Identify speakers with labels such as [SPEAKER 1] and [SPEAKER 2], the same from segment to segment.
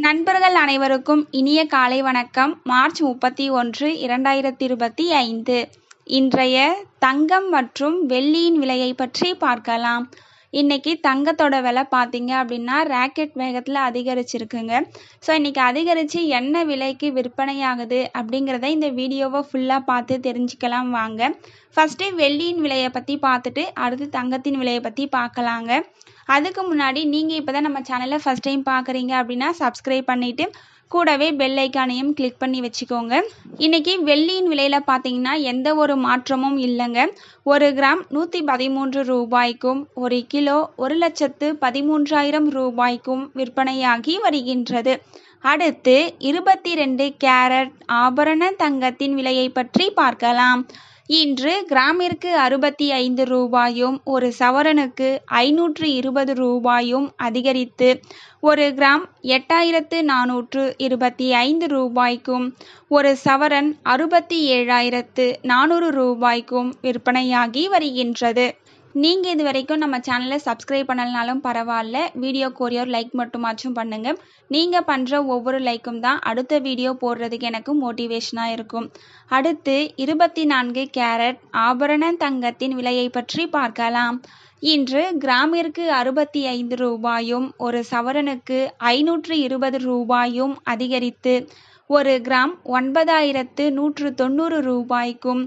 [SPEAKER 1] நண்பர்கள் அனைவருக்கும் இனிய காலை வணக்கம். மார்ச் 31, 2025. இன்றைய தங்கம் மற்றும் வெள்ளியின் விலையை பற்றி பார்க்கலாம். இன்னைக்கு தங்கத்தோட விலை பார்த்தீங்க அப்படின்னா ராக்கெட் வேகத்தில் அதிகரிச்சிருக்குங்க. ஸோ இன்னைக்கு அதிகரித்து என்ன விலைக்கு விற்பனையாகுது அப்படிங்கிறத இந்த வீடியோவை ஃபுல்லாக பார்த்து தெரிஞ்சுக்கலாம் வாங்க. ஃபஸ்ட்டு வெள்ளியின் விலையை பற்றி பார்த்துட்டு அடுத்து தங்கத்தின் விலையை பற்றி பார்க்கலாங்க. அதுக்கு முன்னாடி நீங்கள் இப்போ தான் நம்ம சேனலை ஃபஸ்ட் டைம் பார்க்குறீங்க அப்படின்னா சப்ஸ்கிரைப் பண்ணிவிட்டு கூடவே பெல் ஐக்கானையும் கிளிக் பண்ணி வச்சுக்கோங்க. இன்றைக்கி வெள்ளியின் விலையில் பார்த்தீங்கன்னா எந்த ஒரு மாற்றமும் இல்லைங்க. 1 கிராம் 113 ரூபாய்க்கும் 1 கிலோ 1,13,000 ரூபாய்க்கும் விற்பனையாகி வருகின்றது. அடுத்து 22 கேரட் ஆபரண தங்கத்தின் விலையை பற்றி பார்க்கலாம். இன்று கிராமிற்கு 65 ரூபாயும் 1 சவரனுக்கு 520 ரூபாயும் அதிகரித்து 1 கிராம் 8,425 ரூபாய்க்கும் 1 சவரன் 67,400 ரூபாய்க்கும் விற்பனையாகி வருகின்றது. நீங்கள் இது வரைக்கும் நம்ம சேனலை சப்ஸ்கிரைப் பண்ணலனாலும் பரவாயில்ல, வீடியோக்கு ஒரே ஒரு லைக் மட்டுமாச்சும் பண்ணுங்கள். நீங்கள் பண்ணுற ஒவ்வொரு லைக்கும் தான் அடுத்த வீடியோ போடுறதுக்கு எனக்கு மோட்டிவேஷனாக இருக்கும். அடுத்து 24 கேரட் ஆபரண தங்கத்தின் விலையை பற்றி பார்க்கலாம். இன்று கிராமிற்கு 65 ரூபாயும் 1 சவரனுக்கு 520 ரூபாயும் அதிகரித்து 1 கிராம் 9,190 ரூபாய்க்கும்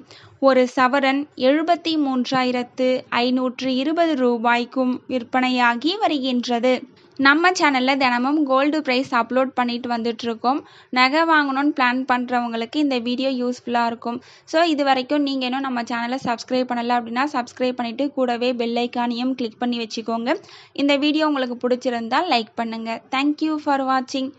[SPEAKER 1] 1 சவரன் 73,520 ரூபாய்க்கும் விற்பனையாகி வருகின்றது. நம்ம சேனலில் தினமும் கோல்டு ப்ரைஸ் அப்லோட் பண்ணிட்டு வந்துட்ருக்கோம். நகை வாங்கணும்னு பிளான் பண்ணுறவங்களுக்கு இந்த வீடியோ யூஸ்ஃபுல்லாக இருக்கும். ஸோ இது வரைக்கும் நீங்கள் இன்னும் நம்ம சேனலை சப்ஸ்கிரைப் பண்ணலை அப்படின்னா சப்ஸ்கிரைப் பண்ணிவிட்டு கூடவே பெல் ஐக்கானையும் கிளிக் பண்ணி வச்சுக்கோங்க. இந்த வீடியோ உங்களுக்கு பிடிச்சிருந்தால் லைக் பண்ணுங்கள். தேங்க்யூ ஃபார் வாட்சிங்.